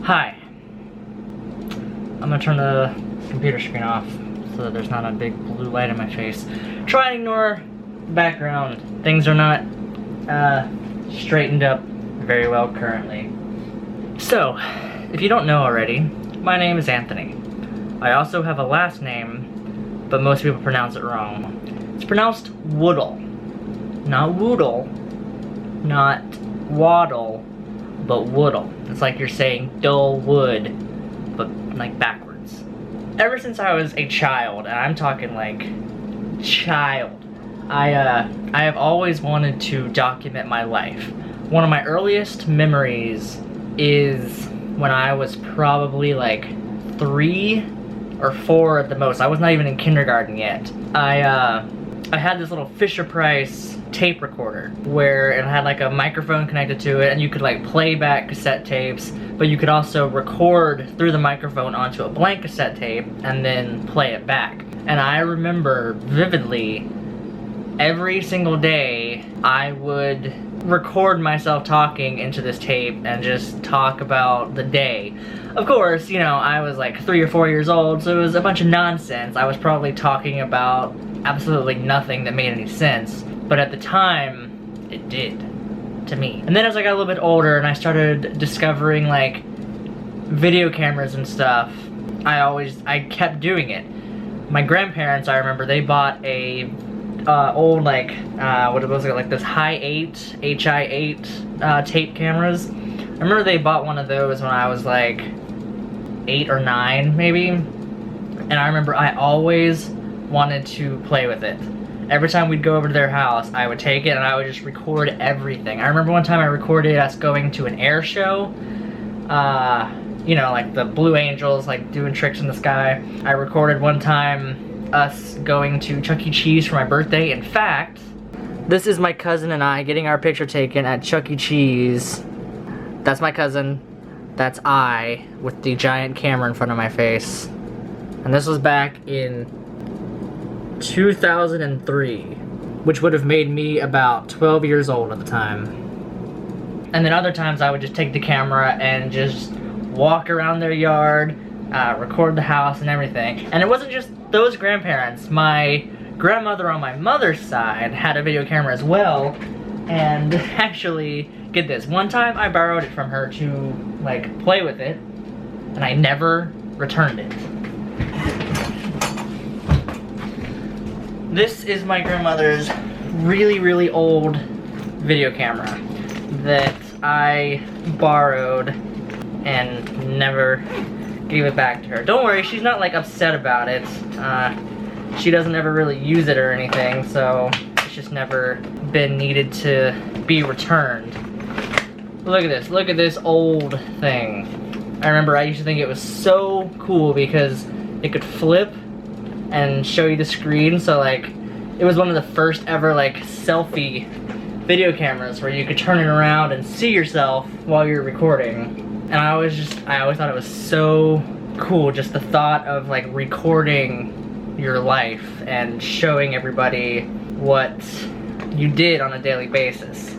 Hi. I'm gonna turn the computer screen off so that there's not a big blue light in my face. Try and ignore the background. Things are not straightened up very well currently. So, if you don't know already, my name is Anthony. I also have a last name, but most people pronounce it wrong. It's pronounced Woodle. Not Woodle, not Waddle, but Woodle. It's like you're saying dull wood, but like backwards. Ever since I was a child, and I'm talking like child, I have always wanted to document my life. One of my earliest memories is when I was probably like 3 or 4 at the most. I was not even in kindergarten yet. I had this little Fisher-Price tape recorder where it had like a microphone connected to it, and you could like play back cassette tapes, but you could also record through the microphone onto a blank cassette tape and then play it back. And I remember vividly every single day I would record myself talking into this tape and just talk about the day. Of course, you know, I was like 3 or 4 years old, so it was a bunch of nonsense. I was probably talking about absolutely nothing that made any sense, but at the time, it did to me. And then as I got a little bit older and I started discovering like video cameras and stuff, I kept doing it. My grandparents, I remember, they bought a old like what was it, like this Hi8 tape cameras. I remember they bought one of those when I was like 8 or 9 maybe, and I remember I always wanted to play with it. Every time we'd go over to their house, I would take it and I would just record everything. I remember one time I recorded us going to an air show, you know, like the Blue Angels, like doing tricks in the sky. I recorded one time us going to Chuck E. Cheese for my birthday. In fact, this is my cousin and I getting our picture taken at Chuck E. Cheese. That's my cousin. That's I with the giant camera in front of my face. And this was back in 2003, which would have made me about 12 years old at the time. And then other times I would just take the camera and just walk around their yard, record the house and everything. And it wasn't just those grandparents. My grandmother on my mother's side had a video camera as well, and actually, get this, one time I borrowed it from her to like play with it, and I never returned it. This is my grandmother's really, really old video camera that I borrowed and never gave it back to her. Don't worry, she's not like upset about it. She doesn't ever really use it or anything, so it's just never been needed to be returned. Look at this old thing. I remember I used to think it was so cool because it could flip and show you the screen, so like it was one of the first ever like selfie video cameras where you could turn it around and see yourself while you're recording. And I always thought it was so cool, just the thought of like recording your life and showing everybody what you did on a daily basis.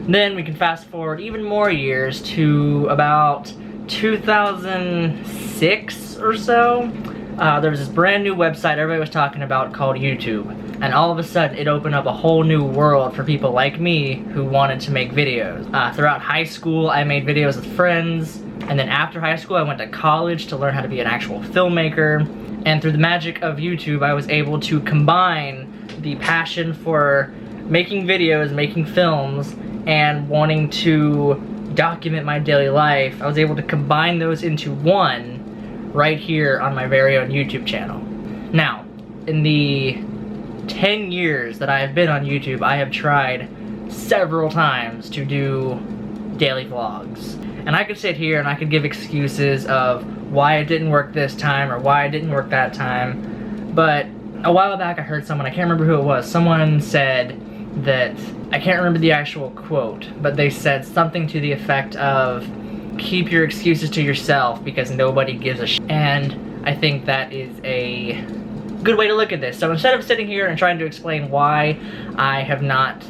Then we can fast forward even more years to about 2006 or so. There was this brand new website everybody was talking about called YouTube, and all of a sudden it opened up a whole new world for people like me who wanted to make videos. Throughout high school I made videos with friends, and then after high school I went to college to learn how to be an actual filmmaker, and through the magic of YouTube I was able to combine the passion for making videos, making films, and wanting to document my daily life. I was able to combine those into one right here on my very own YouTube channel. Now, in the 10 years that I have been on YouTube, I have tried several times to do daily vlogs. And I could sit here and I could give excuses of why it didn't work this time or why it didn't work that time. But a while back I heard someone, I can't remember who it was, someone said that, I can't remember the actual quote, but they said something to the effect of, keep your excuses to yourself because nobody gives a shit. And I think that is a good way to look at this. So instead of sitting here and trying to explain why I have not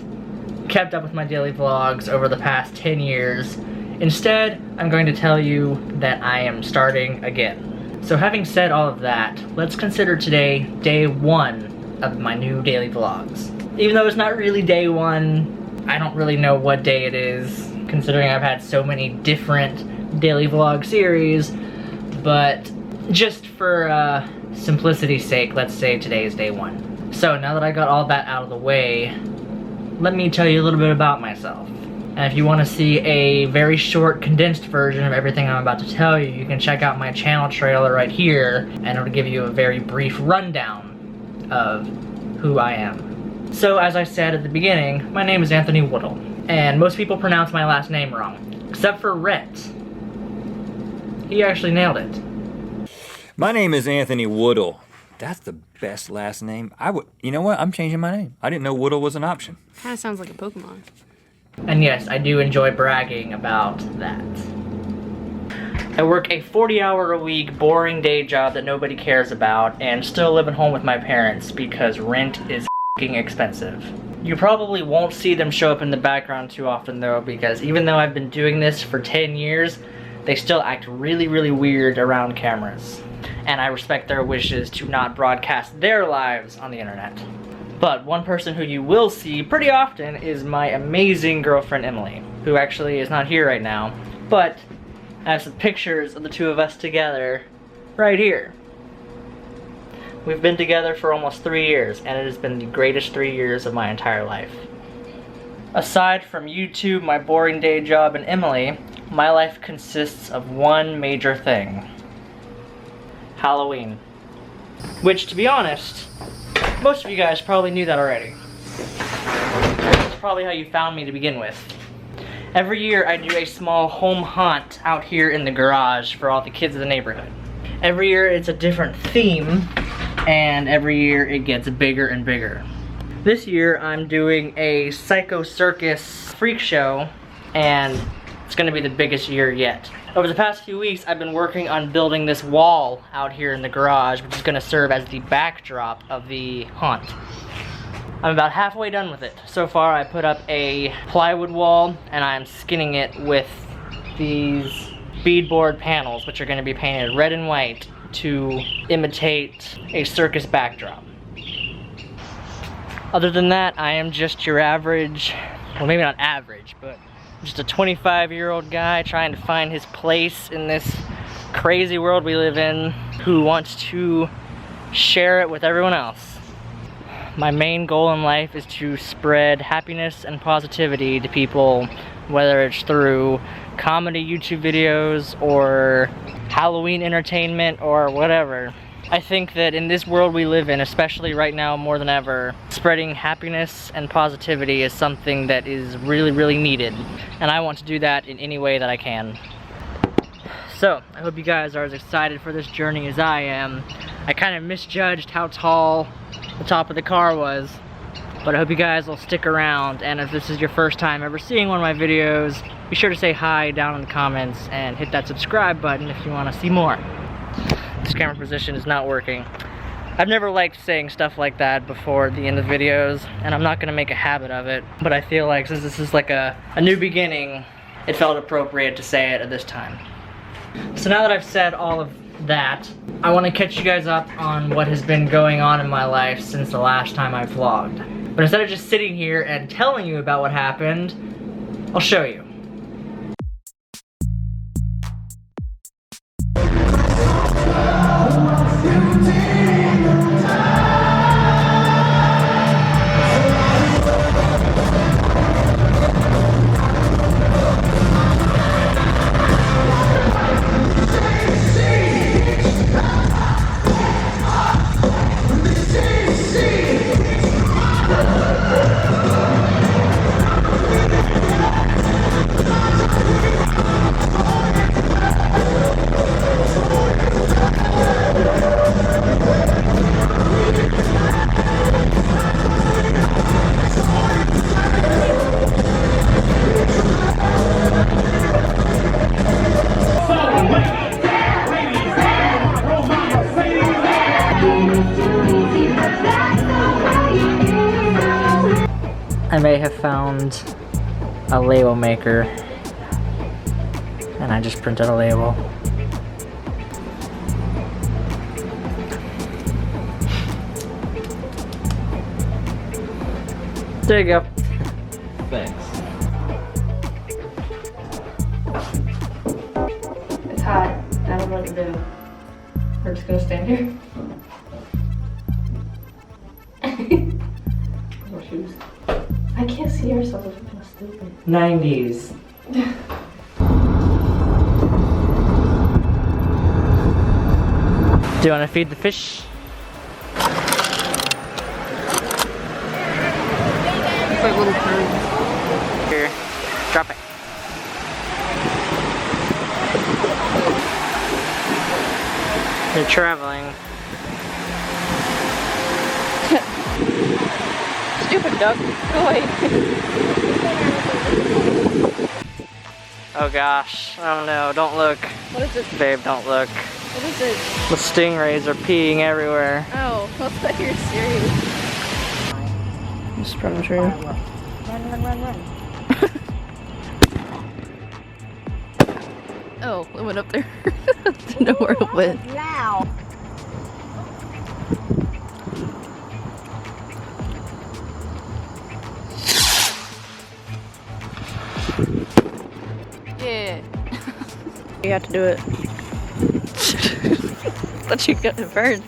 kept up with my daily vlogs over the past 10 years, Instead, I'm going to tell you that I am starting again. So having said all of that, let's consider today day 1 of my new daily vlogs. Even though it's not really day 1, I don't really know what day it is, considering I've had so many different daily vlog series, but just for simplicity's sake, let's say today is day 1. So now that I got all that out of the way, let me tell you a little bit about myself. And if you want to see a very short, condensed version of everything I'm about to tell you, you can check out my channel trailer right here, and it'll give you a very brief rundown of who I am. So, as I said at the beginning, my name is Anthony Woodle, and most people pronounce my last name wrong, except for Rhett. He actually nailed it. My name is Anthony Woodle. That's the best last name. You know what? I'm changing my name. I didn't know Woodle was an option. Kind of sounds like a Pokemon. And yes, I do enjoy bragging about that. I work a 40-hour-a-week boring day job that nobody cares about and still live at home with my parents because rent is f***ing expensive. You probably won't see them show up in the background too often though, because even though I've been doing this for 10 years, they still act really, really weird around cameras. And I respect their wishes to not broadcast their lives on the internet. But one person who you will see pretty often is my amazing girlfriend Emily, who actually is not here right now, but I have some pictures of the two of us together right here. We've been together for almost 3 years, and it has been the greatest 3 years of my entire life. Aside from YouTube, my boring day job, and Emily, my life consists of one major thing: Halloween. Which, to be honest, most of you guys probably knew that already. That's probably how you found me to begin with. Every year I do a small home haunt out here in the garage for all the kids of the neighborhood. Every year it's a different theme, and every year it gets bigger and bigger. This year I'm doing a Psycho Circus freak show, and it's gonna be the biggest year yet. Over the past few weeks, I've been working on building this wall out here in the garage, which is gonna serve as the backdrop of the haunt. I'm about halfway done with it. So far, I put up a plywood wall, and I'm skinning it with these beadboard panels, which are gonna be painted red and white to imitate a circus backdrop. Other than that, I am just your average, well, maybe not average, but just a 25-year-old guy trying to find his place in this crazy world we live in, who wants to share it with everyone else. My main goal in life is to spread happiness and positivity to people, whether it's through comedy YouTube videos or Halloween entertainment or whatever. I think that in this world we live in, especially right now more than ever, spreading happiness and positivity is something that is really, really needed. And I want to do that in any way that I can. So, I hope you guys are as excited for this journey as I am. I kind of misjudged how tall the top of the car was, but I hope you guys will stick around, and if this is your first time ever seeing one of my videos, be sure to say hi down in the comments and hit that subscribe button if you want to see more. This camera position is not working. I've never liked saying stuff like that before the end of videos, and I'm not gonna make a habit of it, but I feel like since this is like a new beginning, it felt appropriate to say it at this time. So now that I've said all of that, I want to catch you guys up on what has been going on in my life since the last time I vlogged. But instead of just sitting here and telling you about what happened, I'll show you. I may have found a label maker and I just printed a label. There you go. Thanks. It's hot. I don't know what to do. We're just gonna stand here. More shoes. I can't see ourselves. We're kind of stupid. 90s. Do you want to feed the fish? It's like little birds. Here, drop it. They're traveling. Stupid duck. Go away. Oh gosh. Oh no, don't look. What is it? Babe, don't look. What is it? The stingrays are peeing everywhere. Oh, I thought you were serious. Just run through. Run. Oh, it went up there. Didn't know where it went. Yeah. You have to do it. Thought you got it burned.